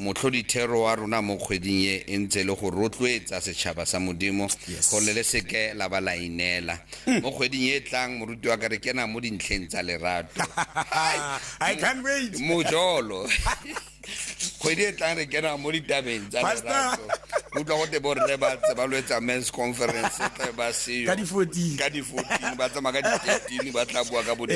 motlhodithero wa rona mo kgweding e ntse le go rotloetsa setšhaba sa modimo go le seke la ba la inela mo kgweding e tlang moruti wa ka re kena mo dintlheng tsa lerato. I can't wait. Mojolo kgwedi e tlang re kena mo ditabeng tsa lerato utlwa go te borre ba lwetsa men's conference ba seo ka di 14 ba tsama ka di 13 ba tla bua ka bo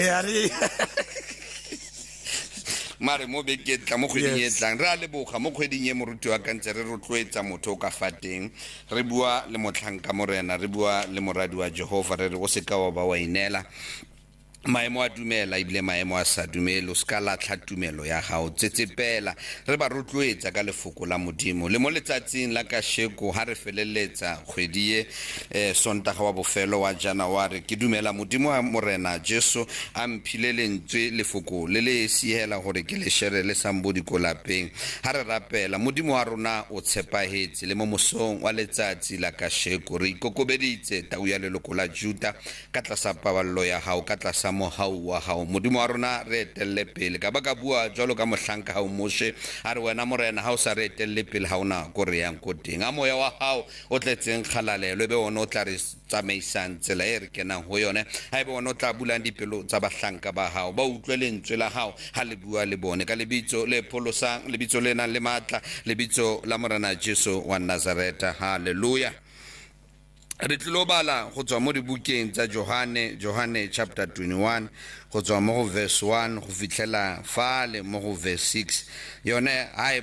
mare mo beke tla mo kgweding e tlang re a leboga mo kgweding e moruti wa kantse re rotloetsa motho o ka fateng re bua le motlhanka morena re bua le moradi wa Jehova re re go seka wa ba wa inela maemo a dumela ibile maemo a sa dumelo ska la tlhatumelo ya gao tsetsepela re ba rotloetsa ka lefoko la modimo le mo letsatsing la ka sheko ha re feleletsa kgwedi e sontaga wa bofelo wa January ke dumela modimo wa morena Jesu a mphileletswe lefoko le le siela gore ke le shere le sambo dikolapeng ha re rapela modimo wa rona o tshepahetse le mo mosong wa letsatsi la ka sheko re ikokobeditse tau ya leloko la Juda ka tlasa paballo ya gao ka tlasa mohau wa hao modimo wa rona re etelle pele ka baka bua jalo ka mohlanka hao moshe a re wena morena ha o sa re etelle pele ha ona go re yang koteng a moya wa hao o tletseng kgalalelo be ona o tla re tsamaisang tsela e re kenang ho yone ha ebe ona o tla bulang dipelo tsa bahlanka ba hao ba utlwe lentswe la hao ha le bua le bone ka lebitso le pholosang lebitso le nang le matla lebitso la morena Jesu wa Nazareta hallelujah. Re tlo bala go tswa mo dibukeng tsa Johane chapter 21 go tswa mo verse 1 go fitlhela fale mo go verse 6 yone ha e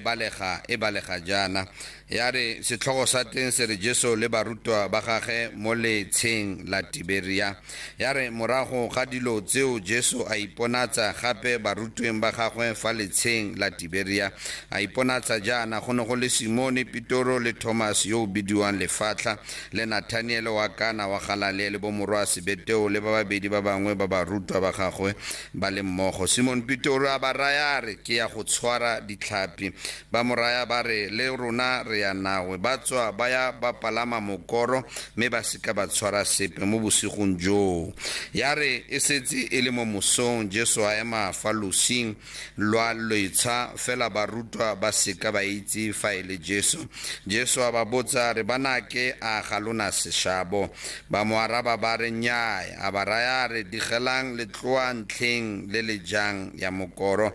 balega jana ya re setlhogo sa teng se re Jesu le barutwa ba gage mo letsheng la Tiberia ya re morago ga dilo tseo Jesu a iponatsa gape barutweng ba gagwe fa letsheng la Tiberia a iponatsa jana go ne go le Simone Petro le Thomas yo bidiwang Lefatla le Nathaniel wa Kana wa Galilea le bo morwa Sebeteo le ba babedi ba bangwe ba barutwa ba gagwe ba le mmogo Simon Petro a ba raya re ke ya go tshwara ditlhapi ba moraya ba re le rona re ya nawe ba tswa ba ya ba palama mokoro me ba seka ba tshwara sepe mo bosigong jo ya re e setse e le mo mosong Jesu a ema fa losing lwa loitsha fela barutwa ba seka ba itse fa ile Jesu a ba botsa re banake a galona seshabo ba mo araba ba re nyae a ba raya re digelang le tloa ntlheng le lejang ya mokoro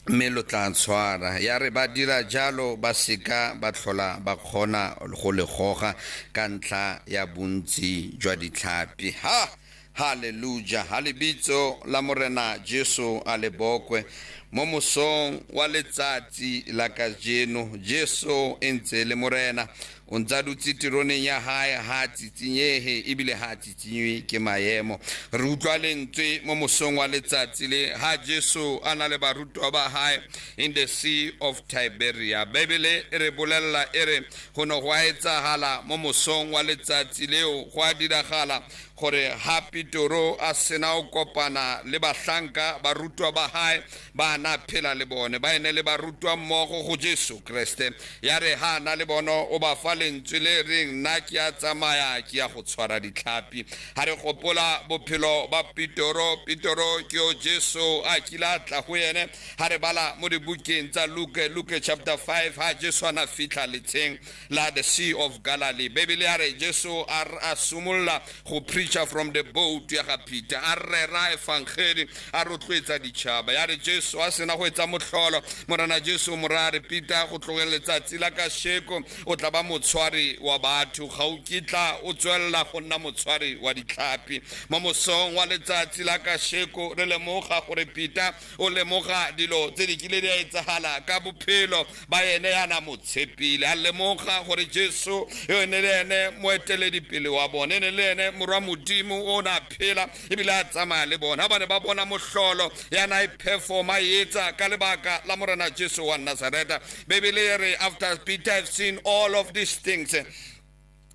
melo tla tshwara ya re ba dira jalo ba seka ba tlhola ba kgona go le goga ka ntla ya bontsi jwa ditlhapi hallelujah halebitso la morena Jesu a lebokwe mo mosong wa letsatsi la kajeno Jesu entse le morena o ntsa dutse tironeng ya hae ha tsitsinyehe ebile ha tsitsinywe ke maemo re utlwa lentswe mo mosong wa letsatsi le ha Jesu a na le barutwa ba hae in the sea of Tiberia Bibele re bolella ere go no go etsahala mo mosong wa letsatsi leo go a diragala gore ha Petro a sena o kopana le bahlanka barutwa ba hae ba na phela le bone ba ene le barutwa mmogo go Jesu Kriste ya re ha na le bono o ba fa lentswe le reng nna ke a tsamaya ke ya go tshwara ditlhapi ha re gopola bophelo ba Petro ke o Jesu a kila tla go ene ha re bala mo dibukeng tsa Luke chapter 5 ha Jesu ana fitla letsheng la the sea of Galilee Bibele ya re Jesu a sumulla go preach from the boat ya ga Peter a rera evangeli a rotloetsa ditšhaba ya re Jesu a sena go etsa motlholo morana Jesu morare Peter go tlogela letsatsi la ka sheko o tla ba motshwari wa batho ga o kitla o tswella go nna motshwari wa ditlhapi mo mosong wa letsatsi la ka sheko re lemoga gore Peter o lemoga dilo tse di kile di etsagala ka bophelo ba ene yana motshepile a lemoga gore Jesu ene le ene moeteledipele wa bone ene le ene morwa modimo o na phela ebile a tsamaya le bona ba ne ba bona mohlolo yana e performa etsa ka lebaka la morena Jesu wa Nazareta Bibele re after Peter have seen all of these things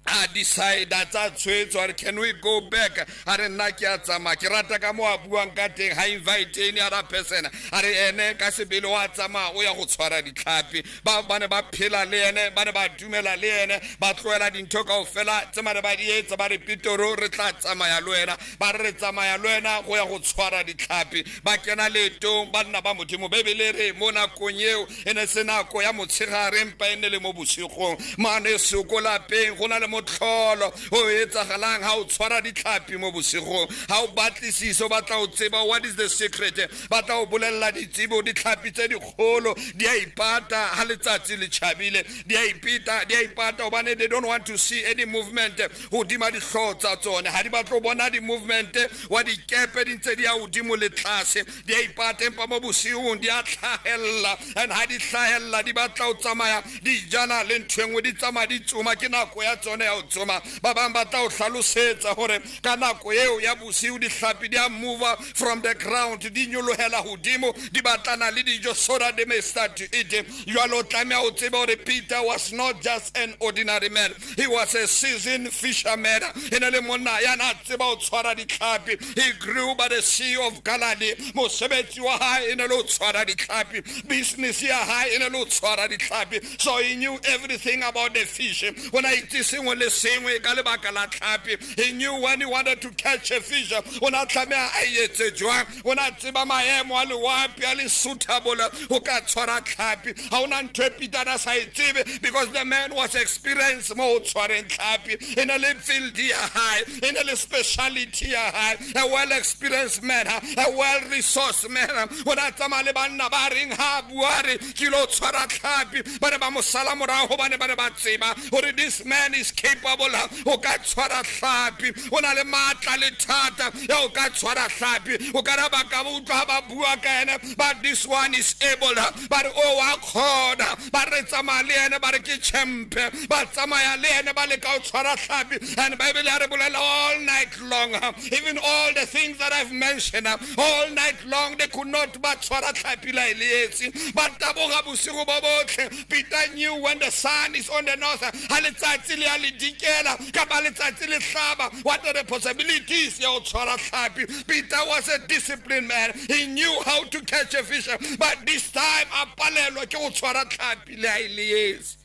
a decide tsa tshwetso a re can we go back a re nna ke a tsamaya ke rata ka mo a buang ka teng ha invite any other person a re ene ka sebele wa tsamaya o ya go tshwara ditlhapi ba ne ba phela le ene ba ne ba dumela le ene ba tloela dintho kaofela tse mane ba di etsa ba re Pitoro re tla tsamaya le wena ba re tsamaya le wena go ya go tshwara ditlhapi ba kena leetong ba nna ba Modimo Bebele re mo nakong eo ene se nako ya motshegare empa ene le mo bosigong mane sokola peng go na le motlholo o etsagalang ha o tshwara ditlhapi mo bosigong ha o batlisisa o batla o tseba what is the secret batla o bolella ditsebo ditlhapi tse dikgolo di a ipata ha letsatsi le tšhabile di a ipata obane they don't want to see any movement hodima dihlotsa tsone ha di batla bona di movement wa dikepe di ntse di a hodimo le tlase di a ipata empa mo bosigong di a tlhahella and ha di tlhahella di batla o tsamaya di jana le ntwengwe di tsamaya di tsoma ke nako ya tsone ya o tsoma ba bang ba tla o hlalosetsa hore ka nako eo ya bosiu dihlapi di a move from the ground di nyolohela hodimo di batlana le dijo so that they may start to eat. Jwalo tlameha o tseba hore Peter was not just an ordinary man, he was a seasoned fisherman. Ene le monna ya na tseba o tshwara ditlhapi. He grew by the sea of Galilee. Mosebetsi wa hae ene le o tshwara ditlhapi, business ya hae ene le o tshwara ditlhapi, so he knew everything about the fish. When I sengwe le sengwe ka lebaka la tlhapi, he knew when he wanted to catch a fish o na tlameha a etse jwang, o na tseba maemo a lewapi a le suitable ho ka tshwara tlhapi. Ha ona ntho e Peter a sa e tsebe because the man was experienced mo tshwareng tlhapi in a field ya hae, in a speciality ya hae, a well experienced man, a well resourced man. O na tsamaya le banna ba reng ha buare ke lo tshwara tlhapi ba ne ba mo sala morago hobane ba ne ba tseba hore this man is capable o ka tshwara tlhapi, o na le matla le thata ya o ka tshwara tlhapi. O ka ra ba ka utlwa ba bua ka ene but this one is able but o wa khona ba re tsamaya le ene ba re ke champion ba tsamaya le ene ba le ka o tshwara tlhapi. And Bible ya re bolela all night long, even all the things that I've mentioned all night long they could not ba tshwara tlhapi la ile etsi ba taboga bosigo bo botlhe. Peter knew when the sun is on the north ha letsatsi le a le dikela ka ba letsatsi le hlaba what are the possibilities ya o tshwara tlhapi. Peter was a disciplined man, he knew how to catch a fish but this time a palelwa ke go tshwara tlhapi le a ile etsi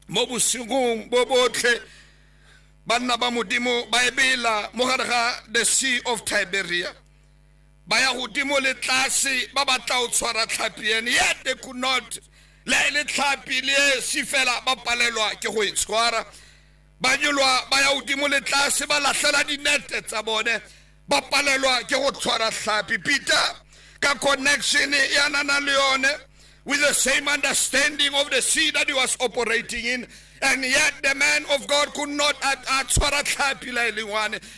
mo bosigong bo botlhe. Banna ba Modimo ba ebela mo gare ga the Sea of Tiberia ba ya godimo le tlase ba batla o tshwara tlhapi ene yet they could not. Le tlhapi le sifela ba palelwa ke go e tshwara ba nyolwa ba ya godimo le tlase ba lahlela dinete tsa bone ba palelwa ke go tshwara tlhapi. Peter ka connection ya nana le yone with the same understanding of the sea that he was operating in, and yet the man of God could not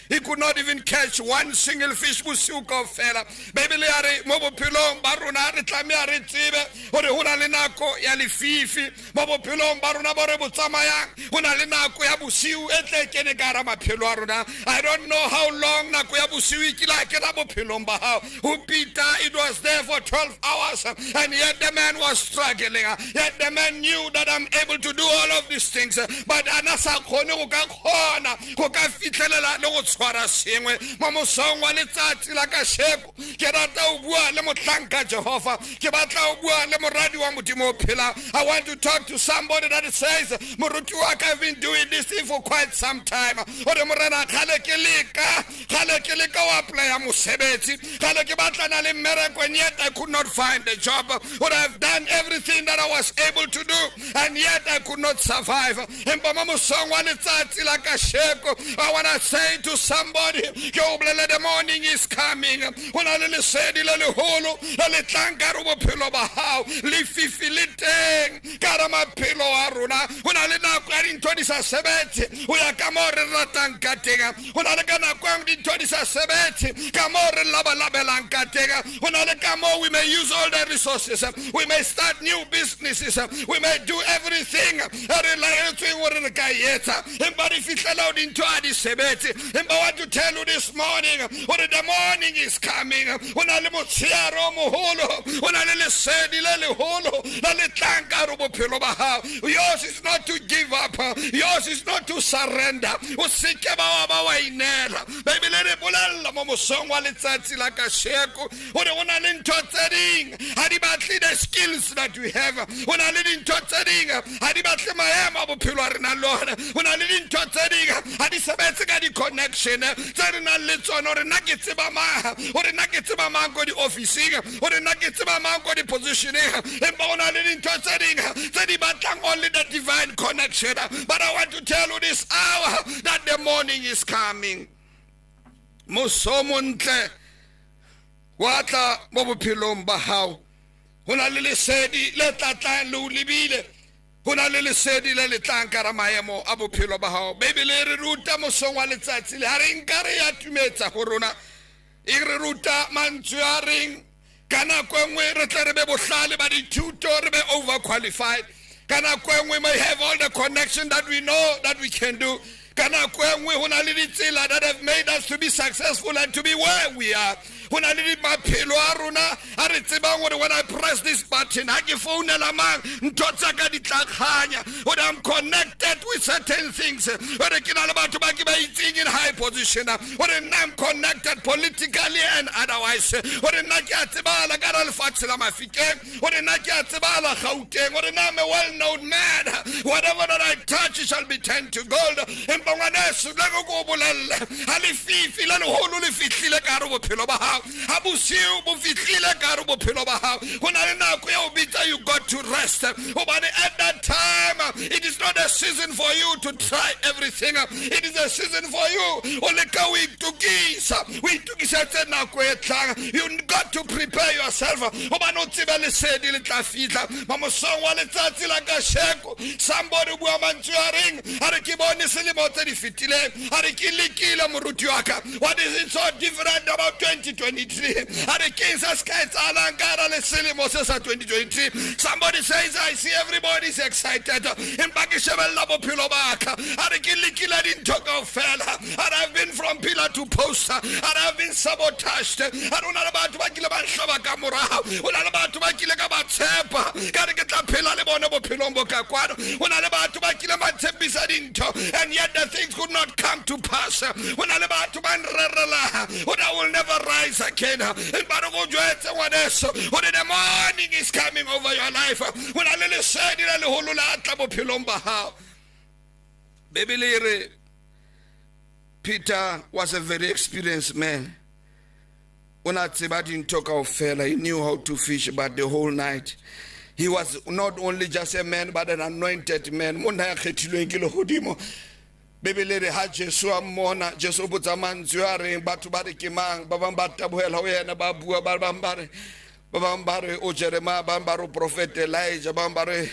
he could not even catch one single fish. Busuka fela Bible ya re mo bophelong ba rona re tlameha re tsebe hore hona le nako ya lefifi mo bophelong ba rona ba re botsamayang hona le nako ya bosiu e tle kene ka ra maphelo a rona. I don't know how long nako ya bosiu ke la ke ra bophelong ba hao. Who Peter, it was there for 12 hours and yet the man was struggling. Yet the man knew that I'm able to do all of these things but anasa khone go ka khona go ka fitlelela le go tshwara sengwe mo mosong wa letsatsi la ka sheko. Ke rata o bua le motlanka Jehova, ke batla o bua le moradi wa Modimo phela. I want to talk to somebody that says moruti wa ka been doing this thing for quite some time. Ore morena khale ke leka wa apply ya mosebetsi khale ke batlana le mmereko and yet I could not find a job. Or I've done everything that I was able to do and yet I could not survive. I want to say to somebody, the morning is coming. When I said in 27 we are kamore ratankatenga when I gonna come in 27 kamore labalabelankatenga when I come we may use all the resources, we may start new businesses, we may do everything. Everybody fits allowed into Adisebeti. And I want to tell you this morning, when the morning is coming, when I let Siaromo holo, when I let Sedi Lele holo, la le tlang ka re bophelo ba hao. Yours is not to give up, yours is not to surrender. O seke ba wa inela. Bibele re bolella mo mosong wa letsatsi la kasheko hore o na le ntho tse ding ha di batle the skills that we have. O na le dintho tse ding ha di batle maemo a bophelo a re nang le ona. O na le dintho tse ding ha di sebetse ka di connection tse re nang le tsona hore nna ke tseba mang, hore nna ke tseba mang ko di officing, hore nna ke tseba mang ko di positioning. Empa o na le dintho tse ding tse di batlang only the divine connection. But I want to tell you this hour that the morning is coming. Mosomontle watla mo bophelong ba hao. Ho na le lesedi le tlatlang le o lebile. Ho na le lesedi le letlang ka ra maemo a bophelo ba hao. Bibele re ruta mosong wa letsatsi le ha re nkare ya tumetsa ho rona. E re ruta mantswe a reng kana kwengwe re tle re be bohlale ba dithuto re be overqualified. Kana kwengwe may have all the connection that we know that we can do. Kana kwengwe ho na le ditsela that have made us to be successful and to be where we are. Ho na le maphelo a rona a re tsebang hore when I press this button ha ke founela mang ntho tsa ka di tla khanya. When I'm connected with certain things, hore ke na le batho ba ke ba itseng in high position, hore I'm connected politically and otherwise, hore nna ke a tsebala ka ra lefatshe la Mahikeng, hore nna ke a tsebala Gauteng, hore I'm a well-known man. Whatever that I touch shall be turned to gold. Empa ngwaneso le go bolelle ha le fifi le holo le fihlile ka re bophelo ba hao. Ha bosiu bo fihlile ka re bophelo ba hao. Ho na le nako ya o bitsa you got to rest. Hobane at that time it is not a season for you to try everything. It is a season for you o le ka o itukisa tse nako e tlang. You got to prepare yourself. Hobane o tsebe lesedi le tla fihla. Ma mosong wa letsatsi la kasheko somebody bua mantswe a reng a re ke bone selemo tse di fitile a re ke lekile moruti wa ka. What is it so different about 2023? A re ke sa ska etsalang ka ra le selemo se sa 2023. Somebody says I see everybody is excited. Empa ke shebella bophelo ba ka a re ke lekile dintho kaofela. And I've been from pillar to post and I've been sabotaged. I don't know about ba kile ba hlaba ka morao. O na le batho ba kile ka ba tshepa ka re ke tla phela le bona bophelong bo ka kwano. O na le batho ba kile ba tshepisa dintho and yet the things could not come to pass. O na le batho ba nrerela o will never rise again. But go jwetse ngwaneso o the morning is coming over your life. O na le lesedi le leholo la tla bophelong ba hao. Bibele re Peter was a very experienced man. When I say about him talk of fella, he knew how to fish about the whole night. He was not only just a man, but an anointed man. Mona khetilweng ke lehodimo. Bibele re ha Jesu a mona Jesu botsa mantswe a reng batho ba re ke mang ba bang ba tabohela ho yena ba bua ba bang ba re o Jeremiah ba bang ba re prophet Elijah ba bang ba re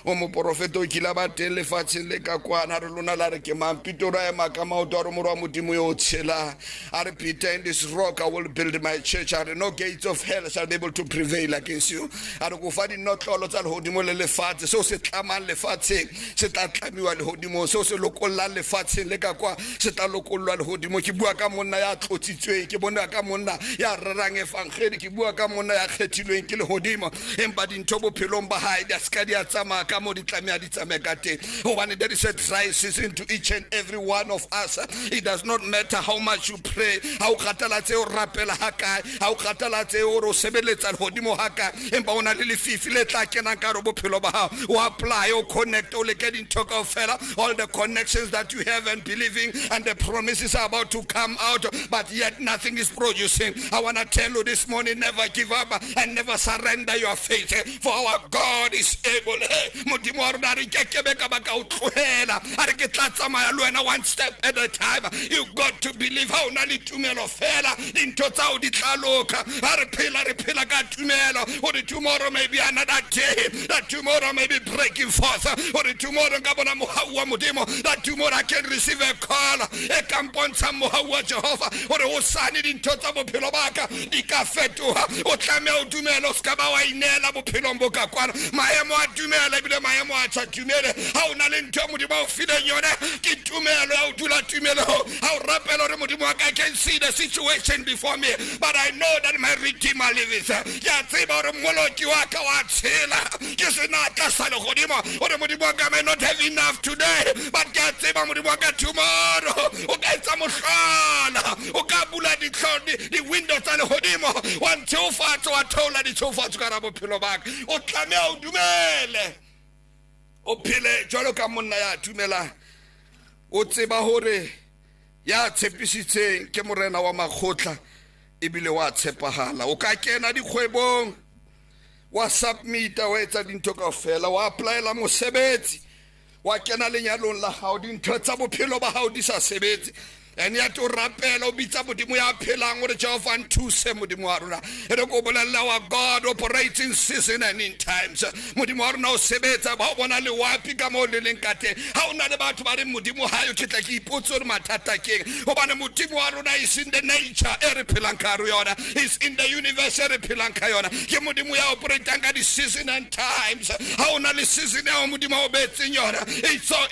o mo prophet o kila ba teng lefatsheng le ka kwana re lona la re ke mang Peter ra ema ka maoto re morwa modimo yo tshela a re Peter in this rock I will build my church and no gates of hell shall be able to prevail against you. A re go fa di notlolo tsa lehodimo le lefatshe so se tlamang lefatsheng se tla tlamiwa lehodimo so se lokolla lefatsheng le ka kwa se tla lokollwa lehodimo. Ke bua ka monna ya tlotsitsweng ke bona ka monna ya rerang evangeli ke bua ka monna ya khetilweng ke lehodimo empa dintho bophelong ba hae di ska di a tsamaya ka mo di tlameha di tsamaye ka teng. Hobane there is a dry season to each and every one of us. It does not matter how much you pray, how kgatalatse o rapela ha kae, how kgatalatse o ro sebeletsa lehodimo ha kae, empa ona le lefifi le tla kenang ka re bophelo ba hao o apply o connect o le ke dintho kaofela all the connections that you have and believing and the promises are about to come out but yet nothing is producing. I want to tell you this morning, never give up and never surrender your faith, for our God is able. Modimo wa rona re kekebe ka ba ka o tlohela a re ke tla tsamaya le wena one step at a time. You got to believe ha ona le tumelo fela dintho tsa o di tla loka. A re phela ka tumelo or tomorrow may be another day, that tomorrow may be breaking forth, or tomorrow ka bona mohau wa modimo, that tomorrow I can receive a call e kampontsha mohau wa Jehova or o sane dintho tsa bophelo ba ka di ka fetoha. O tlameha o dumela o ska ba wa inela bophelong bo ka kwana maemo a dumela ebile maemo a tsa dumele ha o na le ntho modimo o fileng yona ke tumelo ya o dula tumelo ha o rapela re modimo wa ka I can see the situation before me but I know that my redeemer lives. Ke a tseba hore moloki wa ka wa tshela ke ke senatla sa legodimo ore modimo wa ka may not have enough today but ke a tseba modimo wa ka tomorrow o ka etsa mohlala o ka bula di windows tsa legodimo wa ntshofatsa wa thola ditshofatso ka ra bophelo ba ka o tlamea o dumele o phele jwalo ka monna ya dumela o tseba hore ya tshepisitseng ke morena wa makgotla ebile wa tshepahala o ka kena dikgwebong wa submita wa etsa dintho kaofela wa applyela mosebetsi wa kena lenyalong la hao dintho tsa bophelo ba hao di sa sebetse and yet o rapela o bitsa modimo ya phelang gore Jehova nthuse modimo wa rona ere go bolella wa God operates in season and in times modimo wa rona o sebetsa ba o bona le wapi ka mo le leng ka teng ha ona le batho ba re modimo ha yo ke tla ke ipotse gore mathata keng gobane modimo wa rona is in the nature e re phelang ka yona is in the universe e re phelang ka yona ke modimo ya operating ka di season and times ha ona le season ya modimo o betseng yona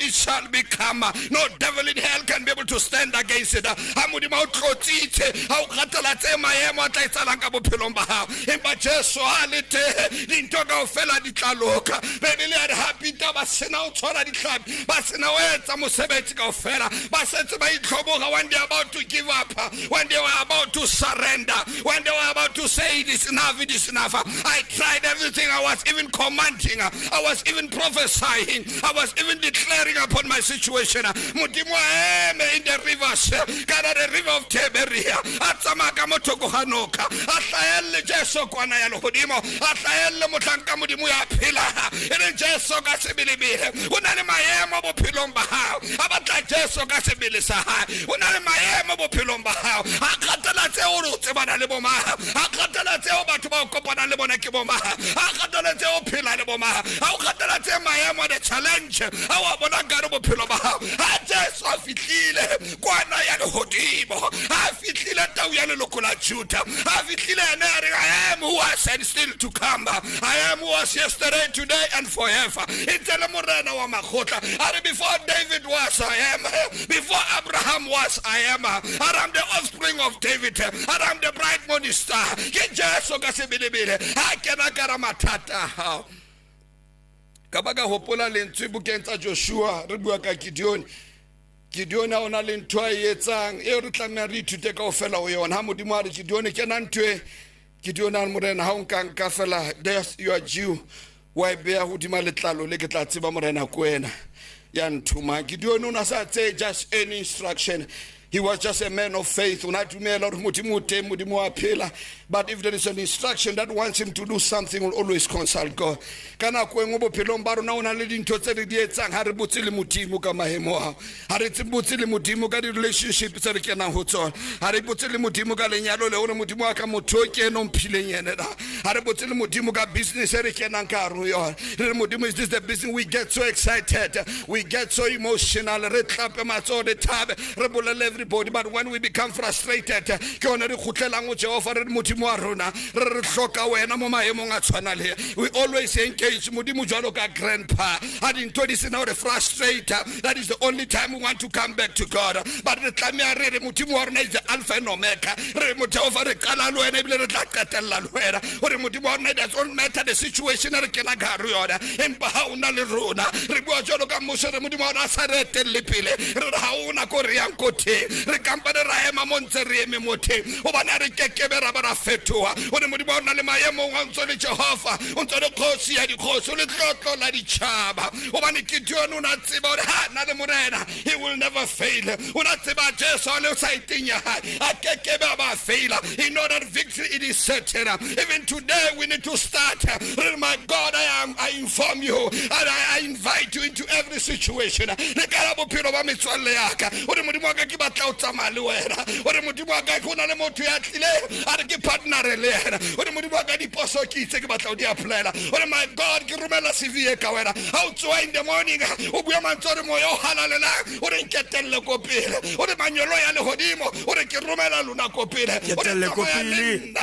it shall become no devil in hell can be able to stand against ha modimo o tlotsitse ha o kgatela tse maemo a tla etsalang ka bophelong ba hao empa Jesu a le te dintho kaofela di tla loka bebele ya hapita ba sena o tshwara ditlhapi ba sena o etsa mosebetsi kaofela ba setse ba itlhoboga when they are about to give up when they were about to surrender when they were about to say it is enough I tried everything I was even commanding I was even prophesying I was even declaring upon my situation modimo eme in the rivers kana the river of Tiberia atsamaka motoko hanoka atlaelle Jesu kwana ya lehodimo atlaelle motlanka modimo ya phela ere Jesu ka sebilebile una le maemo bophelong ba hao abatla Jesu ka sebile sa hae una le maemo bophelong ba hao a kgatela tse o rutse bana le boma a kgatela tse o batho ba o kopana le bona ke boma a kgatela tse o phela le boma a o kgatela tse maemo the challenge a wa bona ka re bophelo ba hao a Jesu a fitlile kwana ya lehodimo a fitlile tau ya leloko la Juda a fitlile ene a re I am who was and still to come I am who was yesterday today and forever it's le morena wa makgotla a re before David was I am before Abraham was I am I am the offspring of David I am the bright morning star ke Jesu ka sebelebele ha kena ka ra mathata ha ka ba ka hopola lentswe bukeng tsa Joshua re bua ka Gideon a ona le ntho a etsang e re tlamea re ithute kaofela o yona ha modimo a re Gideon ke na ntwe Gideon a morena ha o nka fela there's your Jew wa bea hodima letlalo le ke tla tseba morena ko wena ya nthuma Gideon o na sa tse just any instruction he was just a man of faith unatumela uri modimo wa phela but if there is an instruction that wants him to do something will always consult God kana ko engwe bophelong ba rona ona le dintho tse re di etsang ha re botse le modimo ka mahemo a ha re botse le modimo ka di relationship tse re kenang ho tsona ha re botse le modimo ka lenyalo le hore modimo wa ka motho ke no mphileng yene da ha re botse le modimo ka business e re kenang ka ro yona re modimo is this the business we get so excited we get so emotional re tlape matso de tabe re bolele everybody but when we become frustrated ke ona re khutlelang o Jehova re modimo wa rona re hloka wena mo maemong a tshwana le we always engage modimo jwalo ka grandpa ha dintho di sena re frustrate that is the only time we want to come back to God but re tlamea re modimo wa rona is the alpha and omega re mo Jehova re kala lo wena ebile re tla qetella lo wena hore modimo wa rona does not matter the situation re kena ka ro yona empa ha una le rona re bua jwalo ka mose re modimo wa rona sa re telle pele re ha una ko re yang kothe re kampane ra ema montse re eme mothe o bana re kekebe ra bara fetoa hore modimo wa rona le maemo wa ntse le Jehova o ntse le khosi ya dikhoso le tlotlo la ditšhaba o bana ke Gideon o na tseba hore ha na le morena he will never fail o na tseba Jesu le saiteng ya hae a kekebe ba fail he know that victory it is certain even today we need to start my God I inform you and I invite you into every situation le ka bophelo ba metswalle yaka hore modimo wa ka ke batla o tsamaya le wena hore modimo wa ka go na le motho ya tlile a re ke partner le yena hore modimo wa ka diposo ke itse ke batla o di applyela hore my God ke romela CV e ka wena how to in the morning o bua mantsore moya o halalela hore nketelle ko pele hore manyolo ya lehodimo hore ke romela lona ko pele ketelle ko pele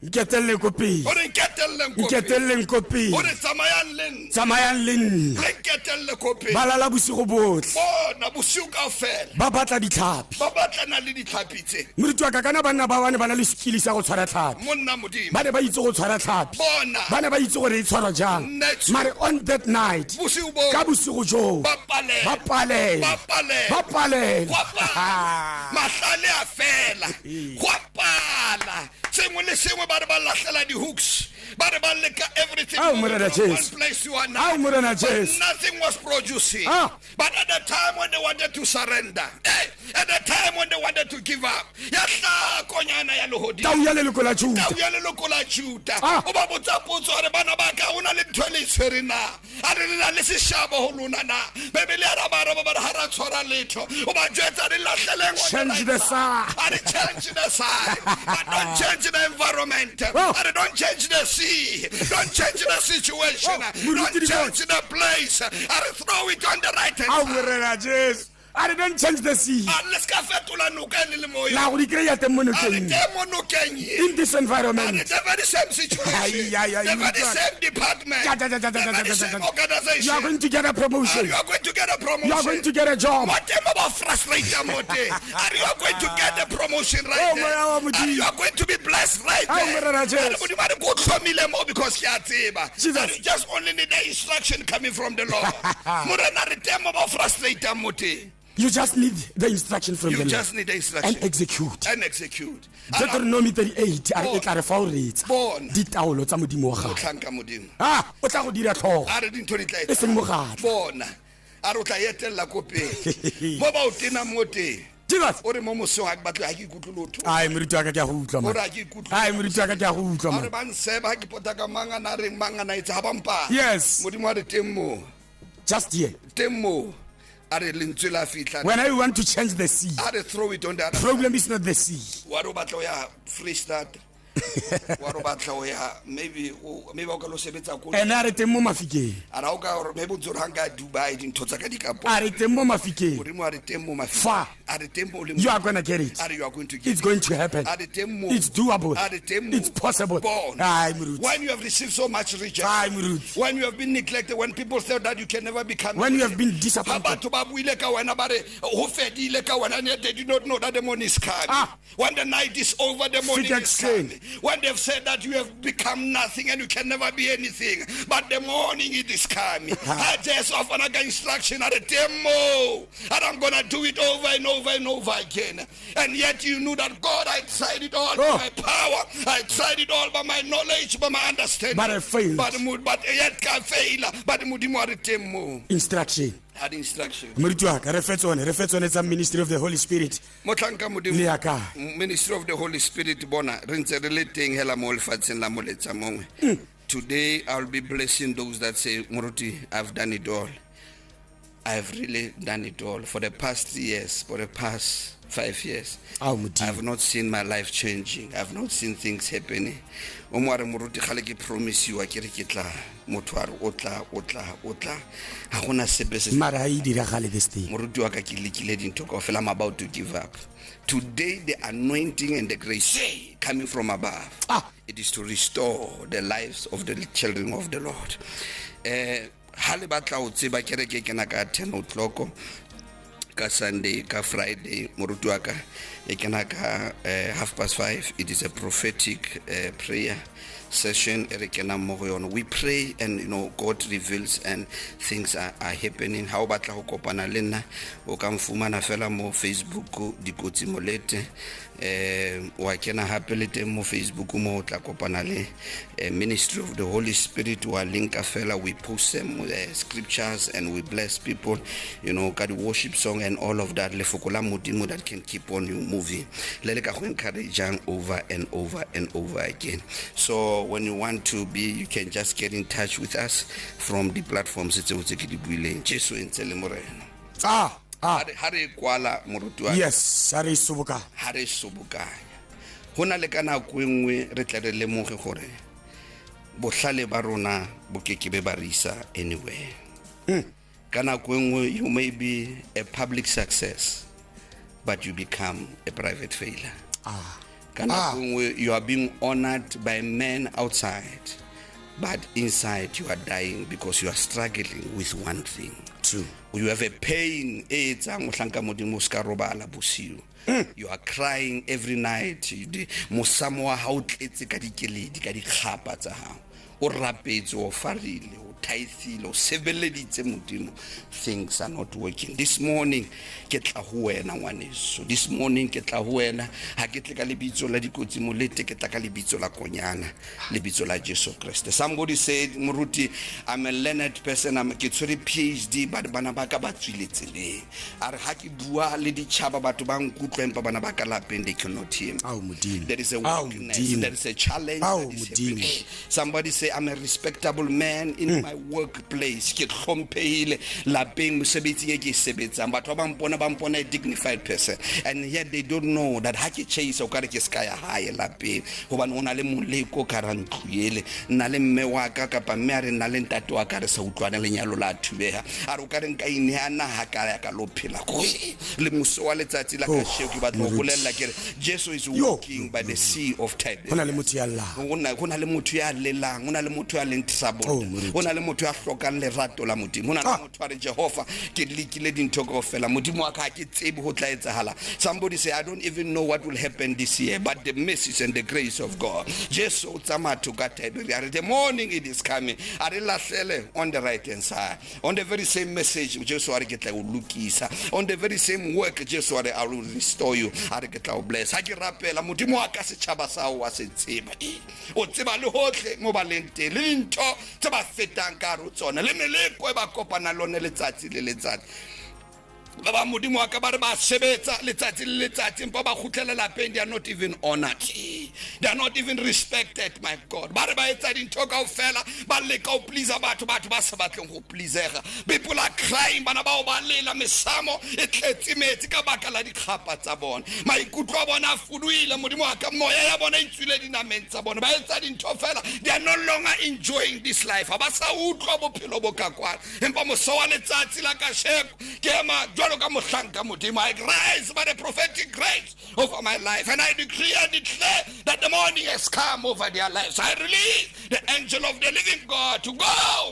Nketelle kopi. o re nketelleng kopi Nketelle kopi. o re tsamayang le nna Tsamayang le nna. le nketelle kopi Balala bosigo botlhe. bona bosiu kaofela Ba batla ditlhapi. ba batlana le ditlhapi tse Moruti wa ka kana banna ba bane ba na le skill sa go tshwara tlhapi. monna modimo Ba ne ba itse go tshwara tlhapi. bona Ba ne ba itse gore e tshwara jang. Next. Mare on that night. bosiu bo Ka bosigo jo. ba Ba palela palela. ba palela Ba palela. Gwapa. mahlale a fela go pala sengwe le sengwe ba re ba lahlela di-hooks ba re ba leka everything Aw, moving Morena from one Jesu. place to Aw, another Morena but Jesu. nothing was producing Ah. but at the time when they wanted to surrender at the time when they wanted to give up ya hlakonyana ya lehodimo Tau ya leloko la Juda. tau ya leloko la Juda Ah. o ba botsa potso gore bana ba ka o na le ntho e le e tshwere na a re le na le seshabo go lona na bebele ya rabaraba ba re ga ra tshwara letho o ba jwetsa re latlheleng on Change right the side. side. A re change the side but don't change the environment Oh. a re don't change the sea don't change the situation Oh, don't Moruti change the place a re throw it on the right hand Aw side Morena Jesu. I don't change the sea. a le ska fetola noka e le le moyo La go di kreya teng mo a re nokeng. te mo nokeng e. In this environment. The very same situation, Ay, ay, ay, the very Moruti wa ka. same department, Ja, the ja, ja, ja, ja, ja, very ja, same ja. organization. You are going to get a And promotion. you are going to get a promotion. You are going to get a job. Whatever about frustrator mote, and you are going to get the promotion right Oh, there. my, oh, And you are going to be blessed right Oh, there. Morena Jesu. And everybody might go to me more because you are tseba. Jesus. And you just only need the instruction coming from the Lord. Morena re tema about frustrator mote. You just need the instruction from You the Lord. just need the instruction And execute. and execute. Deuteronomy 38 a re e tla re fa o retsa Bona. ditaolo tsa modimo wa gago. Tlanka modimo. O tla go dira tlhogo. A re dintho di tla E seng mogala. bona a re o tla etella ko pele mo ba o tena mo teng Jesus. o re mo mosong a ke batle ha ke ikutlwe lotho Ai moruti wa ka ke a go utlwa o man. re ha ke ikutlwe Ai moruti wa ka ke a go utlwa a re man. ba nseba ha ke pota ka mangana a reng mangana etse ha ba mpa Yes. modimo a re teng moo Just here. teng moo a re lentswe la fitla When I want to change the sea, a re throw it on the other problem is not the sea. wa re o batla o ya Freestad wa re o batla o ya maybe o ka lo sebetsa ko Ene a re teng mo mafikeng. a ra o ka gore maybe o ntse o re hanga Dubai dintho tsa ka di ka po A re teng mo mafikeng. modimo a re teng mo Fa. mafika a re teng mo le You are going to get it. a re you are going to get It's going to happen. a re teng mo It's doable. a re teng mo It's possible. Bona. Ai moruti. when you have received so much rejection Ai moruti. when you have been neglected when people said that you can never become When you have been ha disappointed. batho ba buile ka wena ba re ho fedile ka wena and yet they did not know that the morning is coming Ah. when the night is over the morning Figure is explain. coming when they've said that you have become nothing and you can never be anything but the morning it is coming I just offer an instruction at a demo and I'm gonna do it over and over and over again and yet you knew that God I tried it all Oh. by my power I tried it all by my knowledge by my understanding But I failed. but yet can fail but modimo a re teng moo Instruction. had instruction Moruti wa ka re fe tsone tsa ministry of the Holy Spirit. motlanka Le modimo ya ka. ministry of the Holy Spirit bona re ntse re le teng hela mo lefatsheng la moletsa mongwe today I'll be blessing those that say Moruti I've done it all I've really done it all for the past 3 years for the past 5 years Aw modimo. I've not seen my life changing I've not seen things happening o mo a re Moruti gale ke promise you a ke re ke tla motho a re o tla ha gona sepe se Mara e diragale this thing. moruti wa ka ke lekile dintho kaofela I'm about to give up today the anointing and the grace coming from above it is to restore the lives of the children of the Lord ha le batla o tseba kereke ke na ka 10 o'clock ka Sunday ka Friday moruti wa ka e kena ka 5:30 it is a prophetic prayer session we pray and God reveals and things are happening how batla go kopana le nna o ka mfumana fela mo Facebook Dikotsi Molete wa kena hape le teng mo Facebook mo tla kopana le ministry of the Holy Spirit wa linka fela we post them scriptures and we bless people ka the worship song and all of that lefoko la modimo that can keep on you moving le ka go encourage over and over and over again so when you want to be you can just get in touch with us from the platforms tseo tse ke di buileng jesu entse le morena ha re kwala moruti wa Yes, are subuka. ha re sobokanya hona le kana go engwe re tle re lemoge gore bohlale ba rona bo kekebe ba risa anywhere kana go engwe you may be a public success but you become a private failure You are being honored by men outside, but inside you are dying because you are struggling with one thing. True. You have a pain. You are crying every night. Things are not working. This morning, this morning, Dikotsi Molete, somebody said, Muruti, I'm a learned person, I'm a PhD, but banabaka batswiletsele. Arhaki bua le di chaba batho ba nkutlo empa bana ba ka lapeng, they cannot hear. There is a weakness, there is a challenge. Somebody say, I'm a respectable man in my workplace. Ke tlhompehile lapeng mosebetsi e ke sebetsang. Batho ba mpona a dignified person, and yet they don't know that ha ke chase o ka re ke ska ya hae lapeng hobane ona le moleko ka ra ntluele nna le mme wa ka kapa mme a re nna le ntate wa ka re sa utlwana lenyalo la thubeha a re o ka re nka ineana ha ka ya ka lo phela go le moso wa letsatsi la ka sheko ba tlo bolella ke Jesus is walking by the sea of tide. Hona le motho ya lla, hona le motho ya lelang, hona le motho ya leng trouble, hona le motho ya hlokang lerato la modimo, hona le motho a re Jehova ke likile dintho kaofela modimo wa ka ha ke tsebe ho tla etsahala. Somebody say, I don't even know what will happen this year, but the mercy and the grace of God. Jesus tsama to ka tebe, the morning it is coming. Are lahlele on the right hand side, on the very same message Jesus wa re ke tla o lukisa, on the very same work Jesus wa re I will restore you, are ke tla o bless. Ha ke rapela modimo wa ka setjhaba sa o wa se tseba, o tseba le hohle mo ba lente le ntho tse ba fetang ka ro tsona le meleko e ba kopana lone letsatsi le letsatsi. Baba modimo wa ka ba re ba sebetsa letsatsi le letsatsi empa ba khutlela lapeng, they are not even honored, they are not even respected. My God, ba re ba etsa dintho kaofela ba leka o please batho ba sa batleng go pleasega. People are crying, bana ba o ba lela mesamo e tletse metsi ka baka la dikgapa tsa bona, maikutlo a bona a fuduile modimo wa ka, moya ya bona e tswile dinameng tsa bona, ba etsa dintho fela, they are no longer enjoying this life. Ba sa utlwa bophelo bo ka kwana empa moso wa letsatsi la ka sheko ke ma I rise by the prophetic grace over my life, and I decree and declare that the morning has come over their lives. I release the angel of the living God to go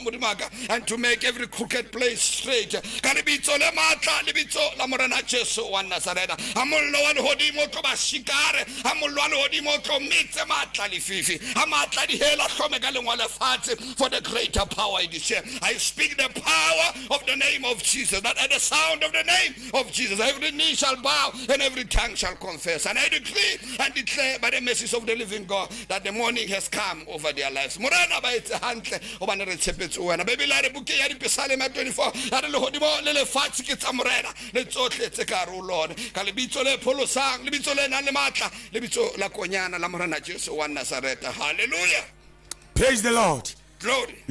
and to make every crooked place straight. Kalibitso le matla libitso la morena Jesu wa Nazareth. Amollo wa hodimo to bashikare, amollo wa hodimo to mitse matla lififi. Amatla di hela hlome ka lengwa lefatshe for the greater power in this year. I speak the power of the name of Jesus, that at the sound of the name of Jesus every knee shall bow and every tongue shall confess. And I decree and declare by the message of the living God that the morning has come over their lives. Morana ba etse hantle o bana re tshepetse wena. Baby la re buke ya Psalm 24 a re le hodimo le lefatshe ke tsa morena le tsotlhe tse ka ro Lord ka lebitso le pholosang lebitso le nang le matla lebitso la konyana la morena Jesu wa Nazareth. Hallelujah, praise the Lord. Glory.